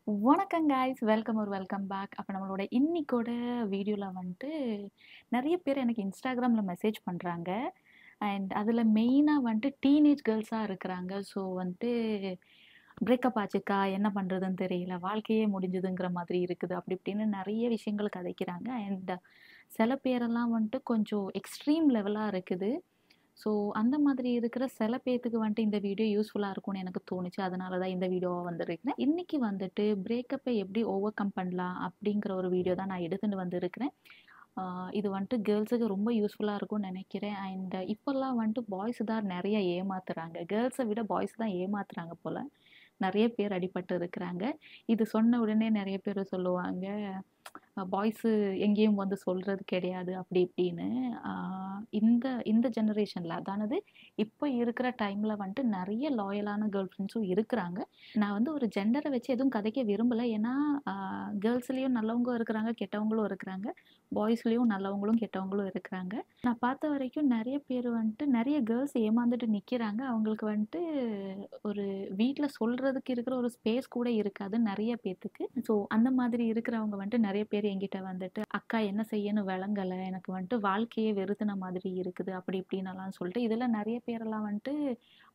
வணக்கம் guys. Welcome back. அப்ப நம்மளோட இன்னைக்கோட வீடியோல வந்துட்டு நெறைய பேர் எனக்கு Instagramல மெசேஜ் பண்றாங்க. அண்ட் அதுல மெயினா வந்துட்டு டீனேஜ் கேர்ல்ஸா இருக்கிறாங்க. ஸோ வந்துட்டு பிரேக்கப் ஆச்சுக்கா, என்ன பண்றதுன்னு தெரியல. வாழ்க்கையே முடிஞ்சுதுங்கிற மாதிரி இருக்குது. அப்படி இப்படின்னு நெறைய விஷயங்கள் கதைக்கிறாங்க. அண்ட் சில பேரெல்லாம் வந்துட்டு கொஞ்சம் எக்ஸ்ட்ரீம் லெவலா இருக்குது. ஸோ அந்த மாதிரி இருக்கிற சில பேத்துக்கு வந்துட்டு இந்த வீடியோ யூஸ்ஃபுல்லா இருக்கும்னு எனக்கு தோணுச்சு. அதனால தான் இந்த வீடியோவா வந்திருக்கிறேன். இன்னைக்கு வந்துட்டு பிரேக்கப்பை எப்படி ஓவர் கம் பண்ணலாம் அப்படிங்கிற ஒரு வீடியோ தான் நான் எடுத்துட்டு வந்திருக்கிறேன். இது வந்துட்டு கேர்ள்ஸுக்கு ரொம்ப யூஸ்ஃபுல்லா இருக்கும்னு நினைக்கிறேன். அண்ட் இப்போல்லாம் வந்துட்டு பாய்ஸ் தான் நெறைய ஏமாத்துறாங்க. கேர்ள்ஸை விட பாய்ஸ் தான் ஏமாத்துறாங்க போல. நெறைய பேர் அடிபட்டு இருக்கிறாங்க. இது சொன்ன உடனே நெறைய பேர் சொல்லுவாங்க, பாய்ஸு எங்கேயும் வந்து சொல்றது கிடையாது அப்படி இப்படின்னு. இந்த இந்த ஜெனரேஷன்ல அதானது இப்போ இருக்கிற டைம்ல வந்துட்டு நெறைய லாயலான கேர்ள் ஃப்ரெண்ட்ஸும் இருக்கிறாங்க. நான் வந்து ஒரு ஜெண்டரை வச்சு எதுவும் கதைக்க விரும்பல. ஏன்னா கேர்ள்ஸ்லயும் நல்லவங்க இருக்கிறாங்க, கெட்டவங்களும் இருக்கிறாங்க. பாய்ஸ்லயும் நல்லவங்களும் கெட்டவங்களும் இருக்கிறாங்க. நான் பார்த்த வரைக்கும் நெறைய பேர் வந்துட்டு நெறைய கேர்ள்ஸ் ஏமாந்துட்டு நிக்கிறாங்க. அவங்களுக்கு வந்துட்டு ஒரு வீட்ல சொல்றதுக்கு இருக்கிற ஒரு ஸ்பேஸ் கூட இருக்காது நெறைய பேத்துக்கு. ஸோ அந்த மாதிரி இருக்கிறவங்க வந்துட்டு நெறைய பேர் என்கிட்ட வந்துட்டு, "அக்கா என்ன செய்யன்னு விளங்கல. எனக்கு வந்துட்டு வாழ்க்கையே வெறுத்துன மாதிரி இருக்குது." அப்படி இப்படின்னெல்லாம் சொல்லிட்டு, இதில நெறைய பேரெல்லாம் வந்துட்டு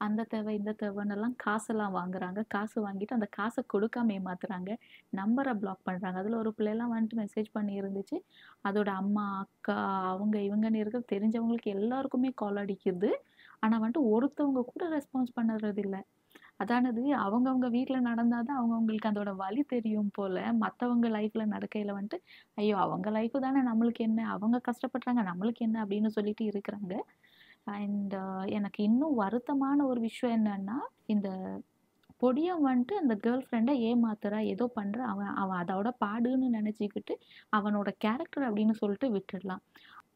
அந்த தேவை, இந்த தேவைன்னெல்லாம் காசெல்லாம் வாங்குறாங்க. காசு வாங்கிட்டு அந்த காச கொடுக்காம ஏமாத்துறாங்க. நம்பர பிளாக் பண்றாங்க. அதில ஒரு பிள்ளைலாம் வந்துட்டு மெசேஜ் பண்ணியிருந்துச்சு. அதோட அம்மா, அக்கா அவங்க இவங்கன்னு இருக்க தெரிஞ்சவங்களுக்கு எல்லாருக்குமே கால் அடிக்குது. ஆனா வந்துட்டு ஒருத்தவங்க கூட ரெஸ்பான்ஸ் பண்ணுறதில்ல. அதானது அவங்கவங்க வீட்ல நடந்தா தான் அவங்கவங்களுக்கு அதோட வலி தெரியும் போல. மத்தவங்க லைஃப்ல நடக்கையில வந்துட்டு, ஐயோ! அவங்க லைஃப் தானே நம்மளுக்கு என்ன? அவங்க கஷ்டப்படுறாங்க நம்மளுக்கு என்ன? அப்படின்னு சொல்லிட்டு இருக்கிறாங்க. அண்ட் எனக்கு இன்னும் வருத்தமான ஒரு விஷயம் என்னன்னா, இந்த பொடியன் வந்துட்டு அந்த கேர்ள் ஃப்ரெண்ட ஏமாத்துறா, ஏதோ பண்றா. அவன் அவன் அதோட பாடுன்னு நெனச்சுக்கிட்டு, அவனோட கேரக்டர் அப்படின்னு சொல்லிட்டு விட்டுடலாம்.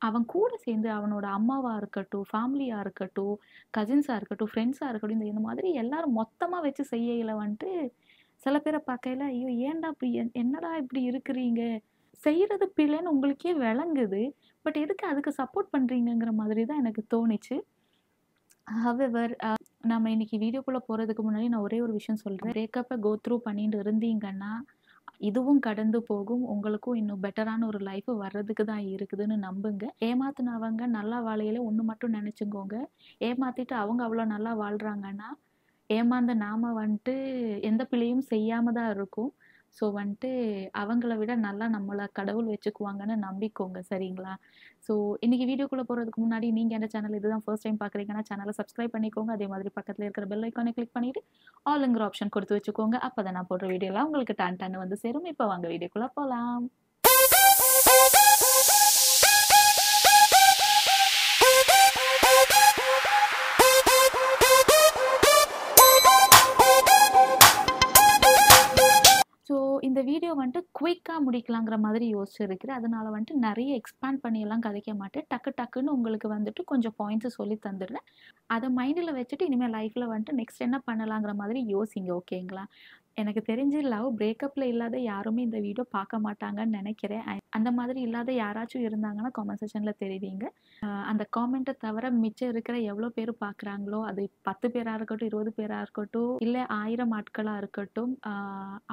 அவன் கூட சேர்ந்து அவனோட அம்மாவா இருக்கட்டும், ஃபேமிலியா இருக்கட்டும், கசின்ஸா இருக்கட்டும், ஃப்ரெண்ட்ஸா இருக்கட்டும், இந்த மாதிரி எல்லாரும் மொத்தமா வச்சு செய்யையில வந்துட்டு, சில பேர பார்க்கையில, ஐயோ! ஏன்டா இப்படி என்னடா இப்படி இருக்கிறீங்க? செய்றது பிழைன்னு உங்களுக்கே விளங்குது. பட் எதுக்கு அதுக்கு சப்போர்ட் பண்றீங்கங்கிற மாதிரி தான் எனக்கு தோணுச்சு. ஹவெவர் நம்ம இன்னைக்கு வீடியோக்குள்ள போறதுக்கு முன்னாடி நான் ஒரே ஒரு விஷயம் சொல்றேன். பிரேக்கப்ப கோ த்ரூ பண்ணிட்டு இருந்தீங்கன்னா, இதுவும் கடந்து போகும். உங்களுக்கும் இன்னும் பெட்டரான ஒரு லைஃப் வர்றதுக்கு தான் இருக்குதுன்னு நம்புங்க. ஏமாத்துனவங்க நல்லா வாழையில ஒண்ணு மட்டும் நெனச்சுக்கோங்க. ஏமாத்திட்டு அவங்க அவ்வளோ நல்லா வாழ்றாங்கன்னா, ஏமாந்த நாம வந்துட்டு எந்த பிழையும் செய்யாம தான் இருக்கோம். ஸோ வந்துட்டு அவங்கள விட நல்லா நம்மள கடவுள் வச்சுக்குவாங்கன்னு நம்பிக்கோங்க. சரிங்களா? ஸோ இன்னைக்கு வீடியோக்குள்ள போறதுக்கு முன்னாடி நீங்க எந்த சேனல் இதுதான் ஃபர்ஸ்ட் டைம் பார்க்குறீங்கன்னா, சேனல சப்ஸ்கிரைப் பண்ணிக்கோங்க. அதே மாதிரி பக்கத்துல இருக்கிற பெல் ஐகானை கிளிக் பண்ணிட்டு, ஆல்ங்கிற ஆப்ஷன் கொடுத்து வச்சுக்கோங்க. அப்பதான் நான் போடுற வீடியோலாம் உங்களுக்கு டான் டான்னு வந்து சேரும். இப்ப வாங்க வீடியோக்குள்ள போலாம். ஸோ இந்த வீடியோ வந்துட்டு குயிக்கா முடிக்கலாங்கிற மாதிரி யோசிச்சிருக்கிறேன். அதனால வந்துட்டு நெறைய எக்ஸ்பேண்ட் பண்ணியெல்லாம் கதைக்க மாட்டேன். டக்கு டக்குன்னு உங்களுக்கு வந்துட்டு கொஞ்சம் பாயிண்ட்ஸ சொல்லி தந்துடுறேன். அத மைண்ட்ல வச்சுட்டு இனிமே லைஃப்ல வந்துட்டு நெக்ஸ்ட் என்ன பண்ணலாங்கிற மாதிரி யோசிங்க. ஓகேங்களா? எனக்கு தெரிஞ்சு லவ் பிரேக்கப்ல இல்லாத யாருமே இந்த வீடியோ பார்க்க மாட்டாங்கன்னு நெனைக்கிறேன். அந்த மாதிரி இல்லாத யாராச்சும் இருந்தாங்கன்னா காமெண்ட் செக்ஷன்ல தெரிவிங்க. அந்த காமெண்ட்ட தவிர மிச்சம் இருக்கிற எவ்வளோ பேர் பார்க்குறாங்களோ, அது 10 பேரா இருக்கட்டும், 20 பேரா இருக்கட்டும், இல்ல 1000 ஆட்களா இருக்கட்டும்,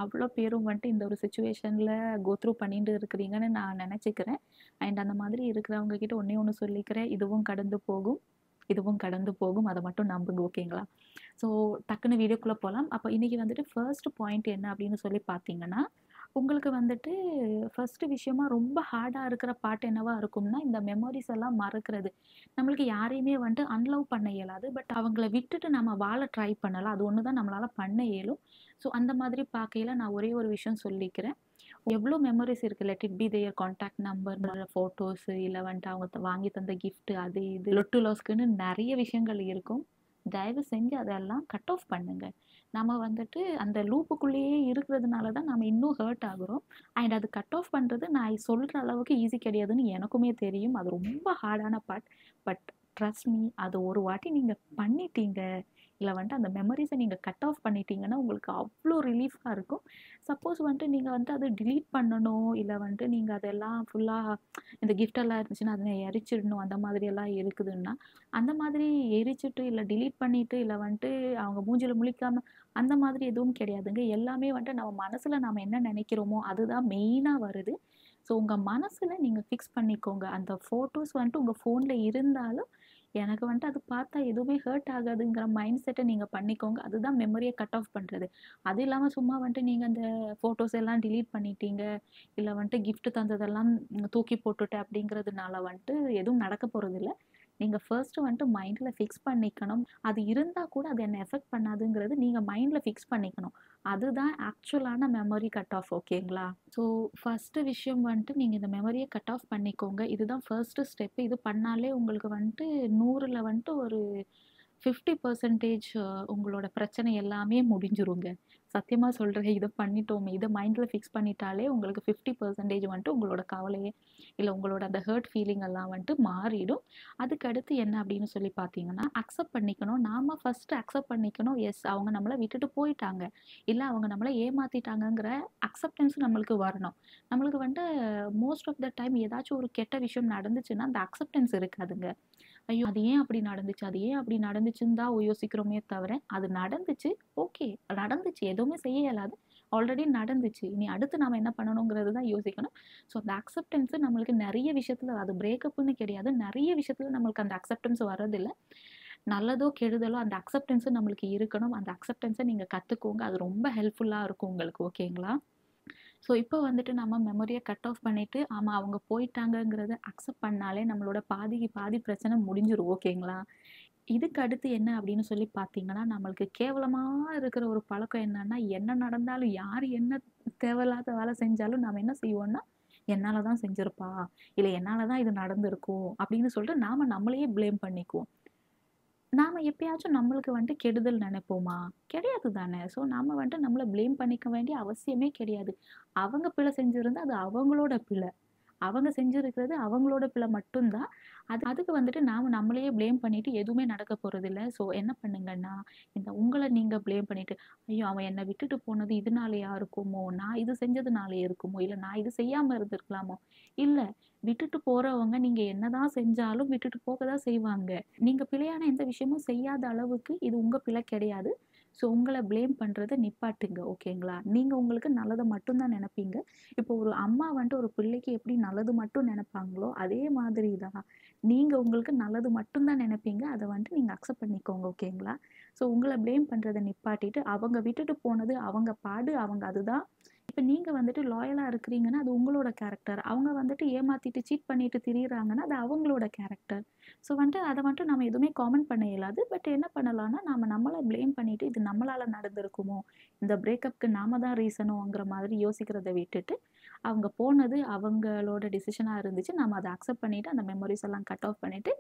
அவ்வளோ பேரும் வந்துட்டு இந்த ஒரு சிச்சுவேஷன்ல கோ த்ரூ பண்ணிட்டு இருக்கிறீங்கன்னு நான் நெனச்சுக்கிறேன். அண்ட் அந்த மாதிரி இருக்கிறவங்க கிட்ட ஒண்ணே ஒண்ணு சொல்லிக்கிறேன். இதுவும் கடந்து போகும். இதுவும் கடந்து போகும். அத மட்டும் நம்புங்க. ஓகேங்களா? ஸோ டக்குன்னு வீடியோக்குள்ள போலாம். அப்ப இன்னைக்கு வந்துட்டு ஃபர்ஸ்ட் பாயிண்ட் என்ன அப்படின்னு சொல்லி பார்த்தீங்கன்னா, உங்களுக்கு வந்துட்டு ஃபர்ஸ்ட் விஷயமா ரொம்ப ஹார்டா இருக்கிற பார்ட் என்னவா இருக்கும்னா, இந்த மெமோரீஸ் எல்லாம் மறக்கிறது. நம்மளுக்கு யாரையுமே வந்துட்டு அன்லவ் பண்ண இயலாது. பட் அவங்கள விட்டுட்டு நம்ம வாழ ட்ரை பண்ணலாம். அது ஒண்ணு தான் நம்மளால பண்ண இயலும். ஸோ அந்த மாதிரி பார்க்கையில நான் ஒரே ஒரு விஷயம் சொல்லிக்கிறேன். எவ்வளோ மெமரீஸ் இருக்கு. Let it be there contact number, photos, இல்ல வந்துட்டு அவங்க வாங்கி தந்த கிஃப்ட் அது இது லொட்டு லொஸ்க்குன்னு நெறைய விஷயங்கள் இருக்கும். தயவு செஞ்சு அதெல்லாம் கட் ஆஃப் பண்ணுங்க. நம்ம வந்துட்டு அந்த லூப்புக்குள்ளேயே இருக்கிறதுனால தான் நம்ம இன்னும் ஹர்ட் ஆகுறோம். அண்ட் அது கட் ஆஃப் பண்றது நான் சொல்ற அளவுக்கு ஈஸி கிடையாதுன்னு எனக்குமே தெரியும். அது ரொம்ப ஹார்டான பார்ட். பட் ட்ரஸ்ட் மீ, அது ஒரு வாட்டி நீங்க பண்ணிட்டீங்க. இல்ல வந்துட்டு அந்த மெமரீஸ நீங்க கட் ஆஃப் பண்ணிட்டீங்கன்னா, உங்களுக்கு அவ்ளோ ரிலீஃபா இருக்கும். சப்போஸ் வந்துட்டு நீங்க வந்து அத டிலீட் பண்ணணும், இல்ல வந்துட்டு நீங்க அதெல்லாம் ஃபுல்லா இந்த கிஃப்ட் எல்லாம் இருந்துச்சுன்னா, அத எரிச்சிடணும் அந்த மாதிரியெல்லாம் இருக்குதுன்னா, அந்த மாதிரி எரிச்சுட்டு, இல்ல டிலீட் பண்ணிட்டு, இல்ல வந்துட்டு அவங்க மூஞ்சில முழிக்காம அந்த மாதிரி எதுவும் கிடையாதுங்க. எல்லாமே வந்துட்டு நம்ம மனசுல நாம என்ன நெனைக்கிறோமோ, அதுதான் மெயினா வருது. ஸோ உங்க மனசுல நீங்க ஃபிக்ஸ் பண்ணிக்கோங்க. அந்த ஃபோட்டோஸ் வந்துட்டு உங்க ஃபோன்ல இருந்தாலும், எனக்கு வந்துட்டு அது பார்த்தா எதுவுமே ஹர்ட் ஆகாதுங்கிற மைண்ட் செட்ட நீங்க பண்ணிக்கோங்க. அதுதான் மெமரிய கட் ஆஃப் பண்றது. அது இல்லாம சும்மா வந்துட்டு நீங்க அந்த ஃபோட்டோஸ் எல்லாம் டிலீட் பண்ணிட்டீங்க, இல்ல வந்துட்டு கிஃப்ட் தந்ததெல்லாம் தூக்கி போட்டுட்டேன் அப்படிங்கிறதுனால வந்துட்டு எதுவும் நடக்க போறதில்ல. நீங்க ஃபர்ஸ்ட் வந்துட்டு மைண்ட்ல ஃபிக்ஸ் பண்ணிக்கணும். அது இருந்தா கூட அது என்ன எஃபெக்ட் பண்ணாதுங்கிறது நீங்க மைண்ட்ல ஃபிக்ஸ் பண்ணிக்கணும். அதுதான் ஆக்சுவலான மெமரி கட் ஆஃப் ஓகேங்களா? ஸோ ஃபர்ஸ்ட்டு விஷயம் வந்துட்டு நீங்க இந்த மெமரிய கட் ஆஃப் பண்ணிக்கோங்க. இதுதான் ஃபர்ஸ்ட்டு ஸ்டெப். இது பண்ணாலே உங்களுக்கு வந்துட்டு 100ல வந்துட்டு ஒரு 50% உங்களோட பிரச்சனை எல்லாமே முடிஞ்சிருங்க. சத்தியமா சொல்றேன். இத பண்ணிட்டோமே, இத மைண்ட்ல ஃபிக்ஸ் பண்ணிட்டாலே உங்களுக்கு 50% வந்துட்டு உங்களோட கவலையே இல்ல உங்களோட அந்த ஹர்ட் ஃபீலிங் எல்லாம் வந்துட்டு மாறிடும். அதுக்கு அடுத்து என்ன அப்படின்னு சொல்லி பார்த்தீங்கன்னா, அக்செப்ட் பண்ணிக்கணும். நாம ஃபர்ஸ்ட்டு அக்செப்ட் பண்ணிக்கணும். எஸ் அவங்க நம்மள விட்டுட்டு போயிட்டாங்க. இல்ல அவங்க நம்மள ஏமாத்திட்டாங்கங்கிற அக்செப்டன்ஸ் நம்மளுக்கு வரணும். நம்மளுக்கு வந்துட்டு மோஸ்ட் ஆஃப் த டைம் ஏதாச்சும் ஒரு கெட்ட விஷயம் நடந்துச்சுன்னா, அந்த அக்செப்டன்ஸ் இருக்காதுங்க. ஐயோ! அது ஏன் அப்படி நடந்துச்சு? அது ஏன் அப்படி நடந்துச்சுன்னு தான் யோசிக்கிறோமே தவிர, அது நடந்துச்சு. ஓகே. நடந்துச்சு. எதுவுமே செய்ய இயலாது. ஆல்ரெடி நடந்துச்சு. இனி அடுத்து நாம என்ன பண்ணணுங்கிறது தான் யோசிக்கணும். ஸோ அந்த அக்செப்டன்ஸ் நம்மளுக்கு நெறைய விஷயத்துல அது பிரேக்கப்ன்னு கிடையாது. நெறைய விஷயத்துல நம்மளுக்கு அந்த அக்செப்டன்ஸ் வர்றதில்ல. நல்லதோ, கெடுதலோ அந்த அக்செப்டன்ஸ் நம்மளுக்கு இருக்கணும். அந்த அக்செப்டன்ஸ நீங்க கத்துக்கோங்க. அது ரொம்ப ஹெல்ப்ஃபுல்லா இருக்கும் உங்களுக்கு. ஓகேங்களா? ஸோ இப்போ வந்துட்டு நம்ம மெமரிய கட் ஆஃப் பண்ணிட்டு, ஆமா அவங்க போயிட்டாங்கங்கிறத அக்செப்ட் பண்ணாலே நம்மளோட பாதிக்கு பாதி பிரச்சனை முடிஞ்சிரும். ஓகேங்களா? இதுக்கு அடுத்து என்ன அப்படின்னு சொல்லி பார்த்தீங்கன்னா, நம்மளுக்கு கேவலமா இருக்கிற ஒரு பழக்கம் என்னன்னா, என்ன நடந்தாலும் யார் என்ன தேவையில்லாத வேலை செஞ்சாலும் நாம என்ன செய்வோம்னா, என்னால தான் செஞ்சிருப்பா, இல்ல என்னால தான் இது நடந்திருக்கும் அப்படின்னு சொல்லிட்டு நாம நம்மளையே ப்ளேம் பண்ணிக்குவோம். நாம எப்பயாச்சும் நம்மளுக்கு வந்துட்டு கெடுதல் நெனைப்போமா? கிடையாது தானே! ஸோ நாம வந்துட்டு நம்மள ப்ளேம் பண்ணிக்க வேண்டிய அவசியமே கிடையாது. அவங்க பிழை செஞ்சிருந்தா அது அவங்களோட பிழை. அவங்க செஞ்சிருக்கிறது அவங்களோட பிழை மட்டும் தான். அதுக்கு வந்துட்டு நாம நம்மளையே ப்ளேம் பண்ணிட்டு எதுவுமே நடக்க போறதில்ல. ஸோ என்ன பண்ணுங்கன்னா, இந்த உங்கள நீங்க ப்ளேம் பண்ணிட்டு, ஐயோ! அவன் என்ன விட்டுட்டு போனது இதனாலயா இருக்குமோ? நான் இது செஞ்சதுனாலயா இருக்குமோ? இல்ல நான் இது செய்யாம இருந்திருக்கலாமோ? இல்ல. விட்டுட்டு போறவங்க நீங்க என்னதான் செஞ்சாலும் விட்டுட்டு போக தான் செய்வாங்க. நீங்க பிழையான எந்த விஷயமும் செய்யாத அளவுக்கு இது உங்க பிழை கிடையாது. ஸோ உங்கள ப்ளேம் பண்றத நிப்பாட்டுங்க. ஓகேங்களா? நீங்க உங்களுக்கு நல்லத மட்டும் தான் நெனைப்பீங்க. இப்போ ஒரு அம்மா வந்துட்டு ஒரு பிள்ளைக்கு எப்படி நல்லது மட்டும் நெனைப்பாங்களோ, அதே மாதிரி தான். நீங்க உங்களுக்கு நல்லது மட்டும் தான் நெனைப்பீங்க. அத வந்துட்டு நீங்க அக்செப்ட் பண்ணிக்கோங்க. ஓகேங்களா? ஸோ உங்கள ப்ளேம் பண்றத நிப்பாட்டிட்டு, அவங்க விட்டுட்டு போனது அவங்க பாடு, அவங்க அதுதான். இப்ப நீங்க வந்துட்டு லாயலா இருக்கிறீங்கன்னா, அது உங்களோட கேரக்டர். அவங்க வந்துட்டு ஏமாத்திட்டு, சீட் பண்ணிட்டு திரியிறாங்கன்னா, அது அவங்களோட கேரக்டர். ஸோ வந்துட்டு அத வந்துட்டு நம்ம எதுவுமே காமெண்ட் பண்ண இயலாது. பட் என்ன பண்ணலாம்னா, நாம நம்மள ப்ளேம் பண்ணிட்டு, இது நம்மளால நடந்திருக்குமோ? இந்த பிரேக்கப்க்கு நாம தான் ரீசனோங்கிற மாதிரி யோசிக்கிறத விட்டுட்டு, அவங்க போனது அவங்களோட டிசிஷனா இருந்துச்சு. நம்ம அத அக்செப்ட் பண்ணிட்டு, அந்த மெமரீஸ் எல்லாம் கட் ஆஃப் பண்ணிட்டு,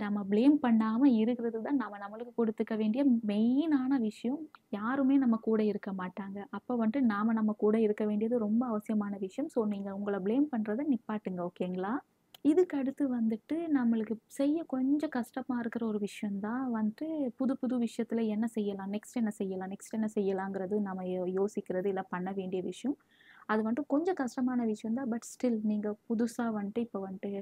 நம்ம ப்ளேம் பண்ணாம இருக்கிறது தான் நம்ம நம்மளுக்கு குடுத்துக்க வேண்டிய மெயினான விஷயம். யாருமே நம்ம கூட இருக்க மாட்டாங்க. அப்ப வந்துட்டு நாம நம்ம கூட இருக்க வேண்டியது ரொம்ப அவசியமான விஷயம். ஸோ நீங்க உங்கள ப்ளேம் பண்றத நிப்பாட்டுங்க. ஓகேங்களா? இதுக்கு அடுத்து வந்துட்டு நம்மளுக்கு செய்ய கொஞ்சம் கஷ்டமா இருக்கிற ஒரு விஷயம் தான் வந்துட்டு, புது புது விஷயத்துல என்ன செய்யலாம்? நெக்ஸ்ட் என்ன செய்யலாம்? நெக்ஸ்ட் என்ன செய்யலாங்கிறது நம்ம யோசிக்கிறது, இல்ல பண்ண வேண்டிய விஷயம். அது வந்துட்டு கொஞ்சம் கஷ்டமான விஷயம் தான். பட் ஸ்டில் நீங்க புதுசா வந்துட்டு இப்ப வந்துட்டு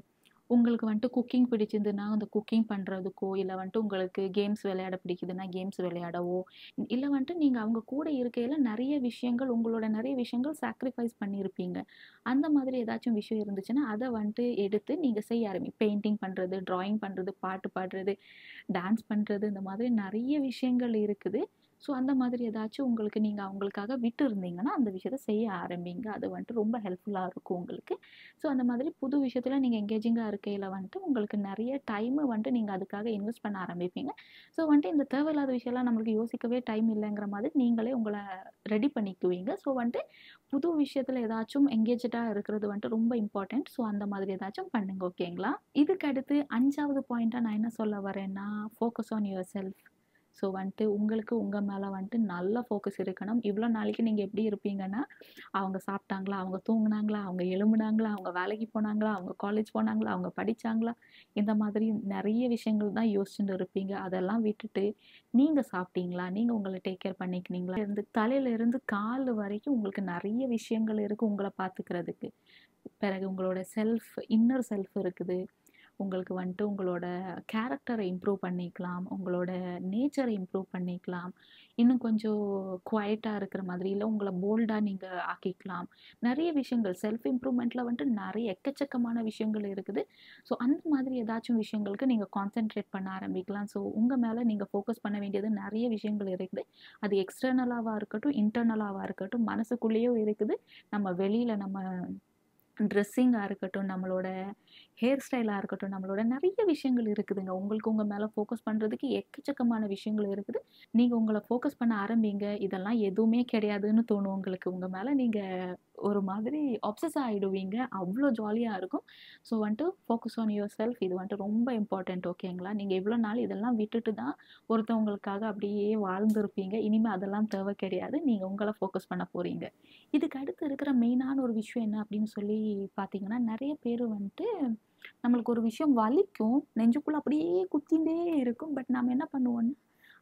உங்களுக்கு வந்துட்டு குக்கிங் பிடிச்சிருந்ததுன்னா, அந்த குக்கிங் பண்றதுக்கோ, இல்ல வந்துட்டு உங்களுக்கு கேம்ஸ் விளையாட பிடிக்குதுன்னா, கேம்ஸ் விளையாடவோ, இல்ல வந்துட்டு நீங்க அவங்க கூட இருக்கையில நெறைய விஷயங்கள் உங்களோட நெறைய விஷயங்கள் சாக்ரிஃபைஸ் பண்ணியிருப்பீங்க. அந்த மாதிரி ஏதாச்சும் விஷயம் இருந்துச்சுன்னா, அத வந்துட்டு எடுத்து நீங்க செய்ய பெயிண்டிங் பண்றது, டிராயிங் பண்றது, பாட்டு பாடுறது, டான்ஸ் பண்றது, இந்த மாதிரி நெறைய விஷயங்கள் இருக்குது. ஸோ அந்த மாதிரி ஏதாச்சும் உங்களுக்கு நீங்க அவங்களுக்காக விட்டு இருந்தீங்கன்னா, அந்த விஷயத்த செய்ய ஆரம்பிங்க. அது வந்துட்டு ரொம்ப ஹெல்ப்ஃபுல்லா இருக்கும் உங்களுக்கு. ஸோ அந்த மாதிரி புது விஷயத்துல நீங்க எங்கேஜிங்கா இருக்கையில வந்துட்டு, உங்களுக்கு நெறைய டைமு வந்துட்டு நீங்க அதுக்காக இன்வெஸ்ட் பண்ண ஆரம்பிப்பீங்க. ஸோ வந்துட்டு இந்த தேவையில்லாத விஷயம்லாம் நம்மளுக்கு யோசிக்கவே டைம் இல்லைங்கிற மாதிரி நீங்களே உங்கள ரெடி பண்ணிக்குவீங்க. ஸோ வந்துட்டு புது விஷயத்துல ஏதாச்சும் எங்கேஜ்டா இருக்கிறது வந்துட்டு ரொம்ப இம்பார்ட்டன்ட். ஸோ அந்த மாதிரி ஏதாச்சும் பண்ணுங்க. ஓகேங்களா? இதுக்கு அடுத்து 5வது பாயிண்ட்டா நான் என்ன சொல்ல வரேன்னா, focus on your self. So வந்துட்டு உங்களுக்கு உங்கள் மேலே வந்துட்டு நல்ல ஃபோக்கஸ் இருக்கணும். இவ்வளோ நாளைக்கு நீங்கள் எப்படி இருப்பீங்கன்னா, அவங்க சாப்பிட்டாங்களா, அவங்க தூங்குனாங்களா, அவங்க எழும்புனாங்களா, அவங்க வேலைக்கு போனாங்களா, அவங்க காலேஜ் போனாங்களா, அவங்க படிச்சாங்களா, இந்த மாதிரி நிறைய விஷயங்கள் தான் யோசிச்சுட்டு இருப்பீங்க. அதெல்லாம் விட்டுட்டு நீங்கள் சாப்பிட்டீங்களா, நீங்கள் உங்களை டேக் கேர் பண்ணிக்கினீங்களா, தலையிலேருந்து கால் வரைக்கும் உங்களுக்கு நிறைய விஷயங்கள் இருக்குது உங்களை பார்த்துக்கிறதுக்கு. பிறகு உங்களோட இன்னர் செல்ஃப் இருக்குது. உங்களுக்கு வந்துட்டு உங்களோட கேரக்டரை இம்ப்ரூவ் பண்ணிக்கலாம், உங்களோட நேச்சரை இம்ப்ரூவ் பண்ணிக்கலாம், இன்னும் கொஞ்சம் குவைட்டாக இருக்கிற மாதிரி, இல்லை உங்களை போல்டாக நீங்கள் ஆக்கிக்கலாம். நிறைய விஷயங்கள் செல்ஃப் இம்ப்ரூவ்மெண்ட்டில் வந்துட்டு நிறைய எக்கச்சக்கமான விஷயங்கள் இருக்குது. ஸோ அந்த மாதிரி ஏதாச்சும் விஷயங்களுக்கு நீங்கள் கான்சென்ட்ரேட் பண்ண ஆரம்பிக்கலாம். ஸோ உங்கள் மேலே நீங்கள் ஃபோக்கஸ் பண்ண வேண்டியது நிறைய விஷயங்கள் இருக்குது. அது எக்ஸ்டர்னலாவாக இருக்கட்டும், இன்டர்னலாவாக இருக்கட்டும், மனசுக்குள்ளேயும் இருக்குது, நம்ம வெளியில் நம்ம ட்ரெஸ்ஸிங்காக இருக்கட்டும், நம்மளோட ஹேர் ஸ்டைலாக இருக்கட்டும், நம்மளோட நிறைய விஷயங்கள் இருக்குதுங்க. உங்களுக்கு உங்கள் மேலே ஃபோக்கஸ் பண்ணுறதுக்கு எக்கச்சக்கமான விஷயங்கள் இருக்குது. நீங்கள் உங்களை ஃபோக்கஸ் பண்ண ஆரம்பிங்க. இதெல்லாம் எதுவுமே கிடையாதுன்னு தோணும் உங்களுக்கு. உங்கள் மேலே நீங்கள் ஒரு மாதிரி ஆப்சஸ் ஆகிடுவீங்க. அவ்வளோ ஜாலியாக இருக்கும். ஸோ வந்துட்டு ஃபோக்கஸ் ஆன் யுவர் செல்ஃப். இது வந்துட்டு ரொம்ப இம்பார்ட்டண்ட். ஓகேங்களா? நீங்கள் இவ்வளோ நாள் இதெல்லாம் விட்டுட்டு தான் ஒருத்தவங்களுக்காக அப்படியே வாழ்ந்துருப்பீங்க. இனிமேல் அதெல்லாம் தேவை கிடையாது. நீங்கள் உங்களை ஃபோக்கஸ் பண்ண போகிறீங்க. இதுக்கு அடுத்து இருக்கிற மெயினான ஒரு விஷயம் என்ன அப்படின்னு சொல்லி பார்த்தீங்கன்னா, நிறைய பேர் வந்துட்டு நம்மளுக்கு ஒரு விஷயம் வலிக்கும். நெஞ்சுக்குள்ள அப்படியே குத்திண்டே இருக்கும். பட் நாம என்ன பண்ணுவோம்னா,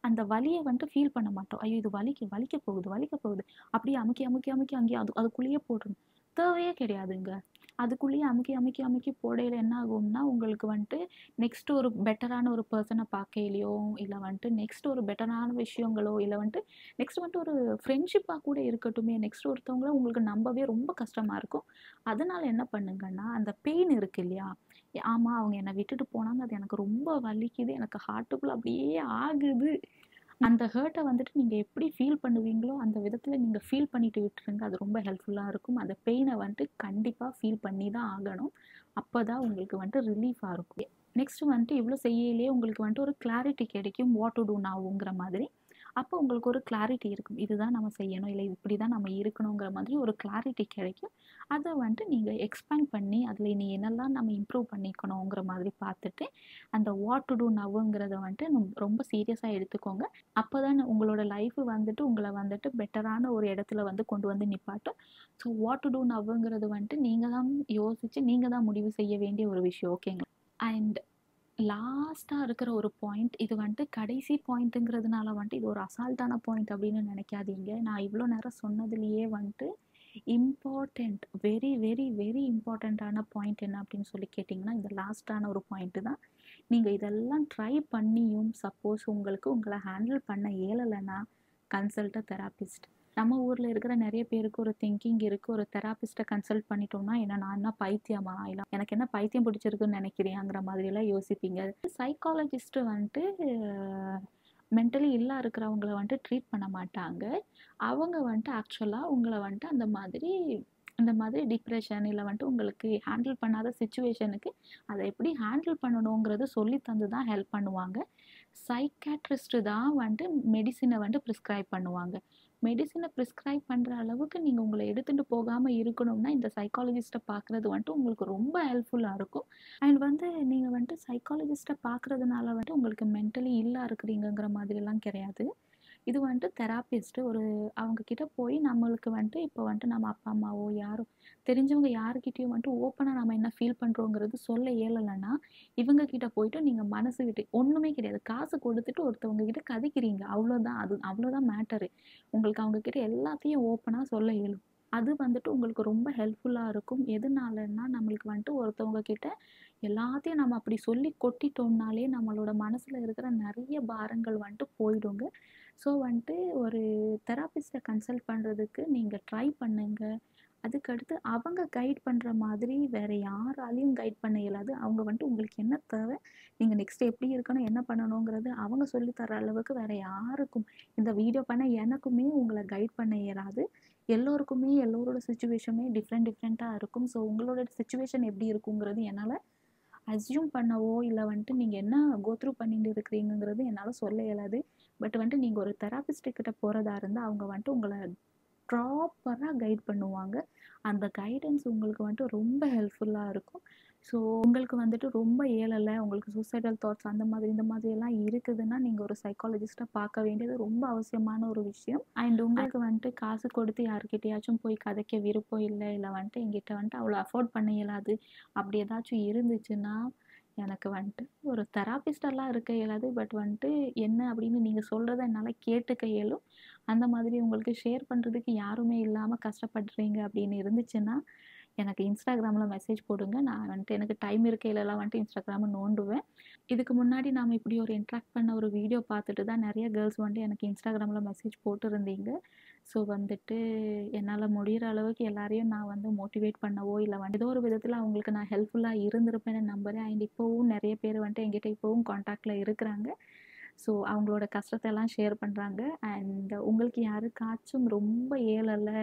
அந்த வலிய வந்துட்டு ஃபீல் பண்ண மாட்டோம். ஐயோ! இது வலிக்க போகுது, வலிக்க போகுது. அப்படியே அமுக்கி, அமுக்கி, அமுக்கி அங்கேயே அதுக்குள்ளேயே போட்டுரும். தேவையே கிடையாதுங்க. அதுக்குள்ளேயே அமுக்கி, அமுக்கி, அமுக்கி போடையில என்ன ஆகும்னா, உங்களுக்கு வந்துட்டு நெக்ஸ்ட் ஒரு பெட்டரான ஒரு பெர்சன பார்க்கையிலயோ, இல்ல வந்துட்டு நெக்ஸ்ட் ஒரு பெட்டரான விஷயங்களோ, இல்ல வந்துட்டு நெக்ஸ்ட் வந்துட்டு ஒரு ஃப்ரெண்ட்ஷிப்பா கூட இருக்கட்டுமே, நெக்ஸ்ட் ஒருத்தவங்கள உங்களுக்கு நம்பவே ரொம்ப கஷ்டமா இருக்கும். அதனால என்ன பண்ணுங்கன்னா, அந்த பெயின் இருக்கு இல்லையா? ஆமா, அவங்க என்ன விட்டுட்டு போனாங்க. அது எனக்கு ரொம்ப வலிக்குது. எனக்கு ஹார்ட்டுக்குள்ள அப்படியே ஆகுது. அந்த ஹர்ட்ட வந்துட்டு நீங்க எப்படி ஃபீல் பண்ணுவீங்களோ, அந்த விதத்துல நீங்க ஃபீல் பண்ணிட்டு விட்டுருங்க. அது ரொம்ப ஹெல்ப்ஃபுல்லா இருக்கும். அந்த பெயின வந்துட்டு கண்டிப்பா ஃபீல் பண்ணி தான் ஆகணும். அப்பதான் உங்களுக்கு வந்துட்டு ரிலீஃபா இருக்கும். நெக்ஸ்ட் வந்துட்டு இவ்ளோ செய்யயிலயே உங்களுக்கு வந்துட்டு ஒரு கிளாரிட்டி கிடைக்கும். வாட் டு டூ நவ்ங்கிற மாதிரி. அப்போ உங்களுக்கு ஒரு கிளாரிட்டி இருக்கும். இதுதான் நம்ம செய்யணும். இல்ல இப்படி தான் நம்ம இருக்கணுங்கிற மாதிரி ஒரு கிளாரிட்டி கிடைக்கும். அத வந்துட்டு நீங்க எக்ஸ்பேண்ட் பண்ணி, அதுல இனி என்னெல்லாம் நம்ம இம்ப்ரூவ் பண்ணிக்கணுங்கிற மாதிரி பார்த்துட்டு, அந்த வாட் டு டூ நவ்ங்கிறத வந்துட்டு ரொம்ப சீரியஸா எடுத்துக்கோங்க. அப்பதான் உங்களோட லைஃப் வந்துட்டு உங்கள வந்துட்டு பெட்டரான ஒரு இடத்துல வந்து கொண்டு வந்து நிப்பாட்டும். ஸோ வாட் டு டூ நவ்ங்கிறது வந்துட்டு நீங்க தான் யோசிச்சு, நீங்க தான் முடிவு செய்ய வேண்டிய ஒரு விஷயம். ஓகேங்களா? அண்ட் லாஸ்ட்டா இருக்கிற ஒரு பாயிண்ட், இது வந்துட்டு கடைசி பாயிண்ட்டுங்கிறதுனால வந்துட்டு இது ஒரு அசால்ட்டான பாயிண்ட் அப்படின்னு நினைக்காதீங்க. நான் இவ்வளோ நேரம் சொன்னதுலயே வந்துட்டு இம்பார்ட்டண்ட், வெரி வெரி வெரி இம்பார்ட்டண்ட்டான பாயிண்ட் என்ன அப்படின்னு சொல்லி கேட்டிங்கன்னா, இந்த லாஸ்ட்டான ஒரு பாயிண்ட்டு தான். நீங்க இதெல்லாம் ட்ரை பண்ணியும் சப்போஸ் உங்களுக்கு உங்கள ஹேண்டில் பண்ண இயலலைன்னா, கன்சல்ட் அ தெரபிஸ்ட். நம்ம ஊர்ல இருக்கிற நிறைய பேருக்கு ஒரு திங்கிங் இருக்கு. ஒரு தெரபிஸ்ட்ட கன்சல்ட் பண்ணிட்டோம்னா, நான் என்ன பைத்தியமா? இல்ல எனக்கு என்ன பைத்தியம் பிடிச்சிருக்குன்னு நினைக்கிறியாங்கிற மாதிரியெல்லாம் யோசிப்பீங்க. சைக்காலஜிஸ்ட் வந்துட்டு மென்டலி இல்லா இருக்கிறவங்கள வந்துட்டு ட்ரீட் பண்ண மாட்டாங்க. அவங்க வந்துட்டு ஆக்சுவலா உங்கள வந்துட்டு அந்த மாதிரி டிப்ரெஷன் இல்ல வந்துட்டு உங்களுக்கு ஹேண்டில் பண்ணாத சிச்சுவேஷனுக்கு அத எப்படி ஹேண்டில் பண்ணணுங்கிறத சொல்லி தந்து தான் ஹெல்ப் பண்ணுவாங்க. சைக்காட்ரிஸ்ட் தான் வந்துட்டு மெடிசின வந்துட்டு பிரிஸ்கிரைப் பண்ணுவாங்க. மெடிசின பிரிஸ்கிரைப் பண்ற அளவுக்கு நீங்க உங்கள எடுத்துட்டு போகாம இருக்கணும்னா, இந்த சைக்காலஜிஸ்ட்ட பார்க்குறது வந்துட்டு உங்களுக்கு ரொம்ப ஹெல்ப்ஃபுல்லா இருக்கும். அண்ட் வந்து நீங்க வந்துட்டு சைக்காலஜிஸ்ட்ட பார்க்குறதுனால வந்துட்டு உங்களுக்கு மென்டலி இல்லா இருக்கிறீங்கங்கிற மாதிரிலாம் கிடையாது. இது வந்துட்டு தெரபிஸ்ட் அவங்க கிட்ட போய் நம்மளுக்கு வந்துட்டு இப்போ வந்துட்டு நம்ம அப்பா அம்மாவோ யாரோ தெரிஞ்சவங்க யாருக்கிட்டயும் வந்துட்டு ஓப்பனா நம்ம என்ன ஃபீல் பண்றோங்கிறது சொல்ல இயலலைன்னா, இவங்க கிட்ட போயிட்டு நீங்க மனசு விட்டு ஒண்ணுமே கிடையாது. காசு கொடுத்துட்டு ஒருத்தவங்க கிட்ட கதைக்கிறீங்க. அவ்வளோதான். அது அவ்வளோதான் மேட்டரு. உங்களுக்கு அவங்க கிட்ட எல்லாத்தையும் ஓப்பனா சொல்ல இயலும். அது வந்துட்டு உங்களுக்கு ரொம்ப ஹெல்ப்ஃபுல்லா இருக்கும். எதனாலன்னா, நம்மளுக்கு வந்துட்டு ஒருத்தவங்க கிட்ட எல்லாத்தையும் நம்ம அப்படி சொல்லி கொட்டிட்டோம்னாலே, நம்மளோட மனசுல இருக்கிற நெறைய பாரங்கள் வந்துட்டு போயிடுங்க. ஸோ வந்துட்டு ஒரு தெரபிஸ்ட்ட கன்சல்ட் பண்றதுக்கு நீங்க ட்ரை பண்ணுங்க. அதுக்கடுத்து அவங்க கைட் பண்ற மாதிரி வேற யாராலயும் கைட் பண்ண இயலாது. அவங்க வந்துட்டு உங்களுக்கு என்ன தேவை? நீங்க நெக்ஸ்ட் எப்படி இருக்கணும்? என்ன பண்ணணுங்கிறது அவங்க சொல்லி தர அளவுக்கு வேற யாருக்கும் இந்த வீடியோ பண்ண எனக்குமே உங்கள கைட் பண்ண இயலாது. எல்லோருக்குமே எல்லோரோட சிச்சுவேஷனுமே டிஃப்ரெண்ட்டா இருக்கும். ஸோ உங்களோட சிச்சுவேஷன் எப்படி இருக்குங்கிறது என்னால அஸ்யூம் பண்ணவோ, இல்ல வந்துட்டு நீங்க என்ன கோ த்ரூ பண்ணிட்டு இருக்கிறீங்கங்கிறது என்னால சொல்ல இயலாது. பட் வந்துட்டு நீங்க ஒரு தெரபிஸ்ட் கிட்ட போறதா இருந்தா, அவங்க வந்துட்டு உங்கள ப்ராப்பரா கைட் பண்ணுவாங்க. அந்த கைடன்ஸ் உங்களுக்கு வந்துட்டு ரொம்ப ஹெல்ப்ஃபுல்லா இருக்கும். ஸோ உங்களுக்கு வந்துட்டு ரொம்ப ஏழலை, உங்களுக்கு சூசைடல் தாட்ஸ் அந்த மாதிரி இந்த மாதிரியெல்லாம் இருக்குதுன்னா, நீங்கள் ஒரு சைக்காலஜிஸ்ட்டை பார்க்க வேண்டியது ரொம்ப அவசியமான ஒரு விஷயம். அண்ட் உங்களுக்கு வந்துட்டு காசு கொடுத்து யார்கிட்டயாச்சும் போய் கதைக்க விருப்பம் இல்லை, இல்லை வந்துட்டு என்கிட்ட வந்துட்டு அவ்வளோ அஃபோர்ட் பண்ண இயலாது அப்படி ஏதாச்சும் இருந்துச்சுன்னா, எனக்கு வந்துட்டு ஒரு தெராபிஸ்டெல்லாம் இருக்க இயலாது. பட் வந்துட்டு என்ன அப்படின்னு நீங்கள் சொல்கிறத என்னால் கேட்டுக்க இயலும். அந்த மாதிரி உங்களுக்கு ஷேர் பண்ணுறதுக்கு யாருமே இல்லாமல் கஷ்டப்படுறீங்க அப்படின்னு இருந்துச்சுன்னா, எனக்கு இன்ஸ்டாகிராமில் மெசேஜ் போடுங்க. நான் வந்துட்டு எனக்கு டைம் இருக்கையிலலாம் வந்துட்டு இன்ஸ்டாகிராமை நோண்டுவேன். இதுக்கு முன்னாடி நாம் இப்படி ஒரு இன்ட்ராக்ட் பண்ண ஒரு வீடியோ பார்த்துட்டு தான் நிறைய கேர்ள்ஸ் வந்துட்டு எனக்கு இன்ஸ்டாகிராமில் மெசேஜ் போட்டிருந்தீங்க. ஸோ வந்துட்டு என்னால் முடிகிற அளவுக்கு எல்லாரையும் நான் வந்து மோட்டிவேட் பண்ணவோ இல்லை வந்து ஏதோ ஒரு விதத்தில் அவங்களுக்கு நான் ஹெல்ப்ஃபுல்லாக இருந்திருப்பேன்னு நம்புகிறேன். அண்ட் இப்போவும் நிறைய பேர் வந்துட்டு என்கிட்ட இப்போவும் காண்டாக்டில் இருக்கிறாங்க. ஸோ அவங்களோட கஷ்டத்தெல்லாம் ஷேர் பண்ணுறாங்க. அண்ட் உங்களுக்கு யாருக்காச்சும் ரொம்ப ஏழலை,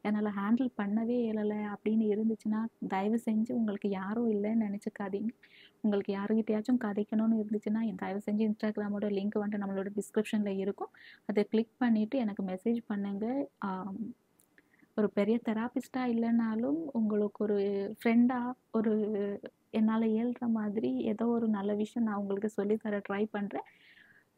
என்னால் ஹேண்டில் பண்ணவே இயலலை அப்படின்னு இருந்துச்சுன்னா, தயவு செஞ்சு உங்களுக்கு யாரும் இல்லைன்னு நினச்சிக்காதீங்க. உங்களுக்கு யாருக்கிட்டயாச்சும் கதைக்கணும்னு இருந்துச்சுன்னா, தயவு செஞ்சு இன்ஸ்டாகிராமோட லிங்க் வந்துட்டு நம்மளோட டிஸ்கிரிப்ஷனில் இருக்கும். அதை கிளிக் பண்ணிவிட்டு எனக்கு மெசேஜ் பண்ணுங்கள். ஒரு பெரிய தெராபிஸ்ட்டாக இல்லைனாலும் உங்களுக்கு ஒரு ஃப்ரெண்டாக ஒரு என்னால் இயல்ற மாதிரி ஏதோ ஒரு நல்ல விஷயம் நான் உங்களுக்கு சொல்லித்தர ட்ரை பண்ணுறேன்.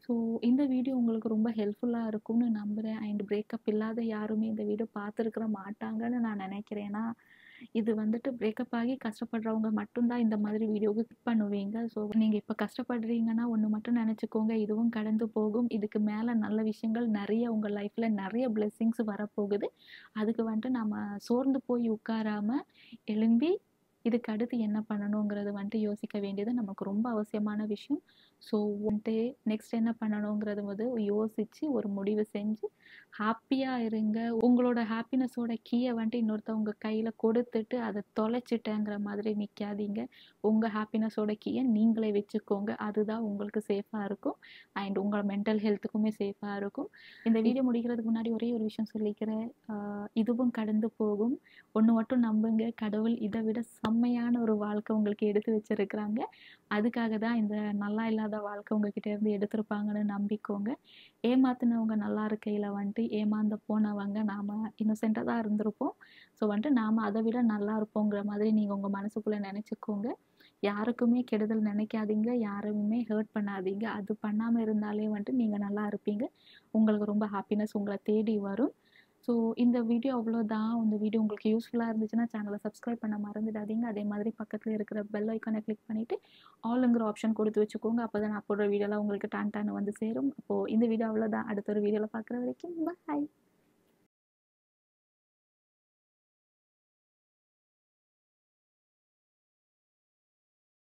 ஸோ இந்த வீடியோ உங்களுக்கு ரொம்ப ஹெல்ப்ஃபுல்லாக இருக்கும்னு நம்புகிறேன். அண்ட் பிரேக்கப் இல்லாத யாருமே இந்த வீடியோ பார்த்துருக்க மாட்டாங்கன்னு நான் நினைக்கிறேன். ஏன்னா இது வந்துட்டு பிரேக்கப் ஆகி கஷ்டப்படுறவங்க மட்டும்தான் இந்த மாதிரி வீடியோவுக்கு கிளிக் பண்ணுவீங்க. ஸோ நீங்கள் இப்போ கஷ்டப்படுறீங்கன்னா ஒன்று மட்டும் நினச்சிக்கோங்க, இதுவும் கடந்து போகும். இதுக்கு மேலே நல்ல விஷயங்கள் நிறைய உங்கள் லைஃப்பில் நிறைய பிளெஸ்ஸிங்ஸ் வரப்போகுது. அதுக்கு வந்துட்டு நம்ம சோர்ந்து போய் உட்காராமல் எழும்பி இதுக்கு அடுத்து என்ன பண்ணணுங்கிறது வந்துட்டு யோசிக்க வேண்டியது நமக்கு ரொம்ப அவசியமான விஷயம். ஸோ வந்துட்டு நெக்ஸ்ட் என்ன பண்ணணுங்கிறது வந்து யோசித்து ஒரு முடிவு செஞ்சு ஹாப்பியாக இருங்க. உங்களோட ஹாப்பினஸோட கீயை வந்துட்டு இன்னொருத்தவங்க கையில் கொடுத்துட்டு அதை தொலைச்சிட்டேங்கிற மாதிரி நிற்காதீங்க. உங்கள் ஹாப்பினஸோட கீயை நீங்களே வச்சுக்கோங்க. அதுதான் உங்களுக்கு சேஃபாக இருக்கும். அண்ட் உங்கள் மென்டல் ஹெல்த்துக்குமே சேஃபாக இருக்கும். இந்த வீடியோ முடிக்கிறதுக்கு முன்னாடி ஒரே ஒரு விஷயம் சொல்லிக்கிறேன். இதுவும் கடந்து போகும். ஒன்று மட்டும் நம்புங்க, கடவுள் இதை விட செம்மையான ஒரு வாழ்க்கை உங்களுக்கு எடுத்து வச்சிருக்கிறாங்க. அதுக்காக தான் இந்த நல்லா இல்லாத வாழ்க்கை உங்ககிட்ட இருந்து எடுத்திருப்பாங்கன்னு நம்பிக்கோங்க. ஏமாத்துனவங்க நல்லா இருக்கையில் வந்துட்டு ஏமாந்து போனவங்க நாம் இன்னொசென்ட்டாக தான் இருந்திருப்போம். ஸோ வந்துட்டு நாம் அதை விட நல்லா இருப்போங்கிற மாதிரி நீங்கள் உங்கள் மனசுக்குள்ளே நினச்சிக்கோங்க. யாருக்குமே கெடுதல் நினைக்காதீங்க, யாருமே ஹர்ட் பண்ணாதீங்க. அது பண்ணாமல் இருந்தாலே வந்துட்டு நீங்கள் நல்லா இருப்பீங்க. உங்களுக்கு ரொம்ப ஹாப்பினஸ் உங்களை தேடி வரும். ஸோ இந்த வீடியோ அவ்வளோதான். இந்த வீடியோ உங்களுக்கு யூஸ்ஃபுல்லாக இருந்துச்சுன்னா சேனலை சப்ஸ்கிரைப் பண்ண மறந்துடாதீங்க. அதே மாதிரி பக்கத்தில் இருக்கிற பெல் ஐக்கானை கிளிக் பண்ணிவிட்டு ஆளுங்கிற ஆப்ஷன் கொடுத்து வச்சுக்கோங்க. அப்போ தான் நான் போடுற வீடியோலாம் உங்களுக்கு டான்னு வந்து சேரும். அப்போது இந்த வீடியோ அவ்வளோதான். அடுத்த ஒரு வீடியோவில் பார்க்குற வரைக்கும் பாய்.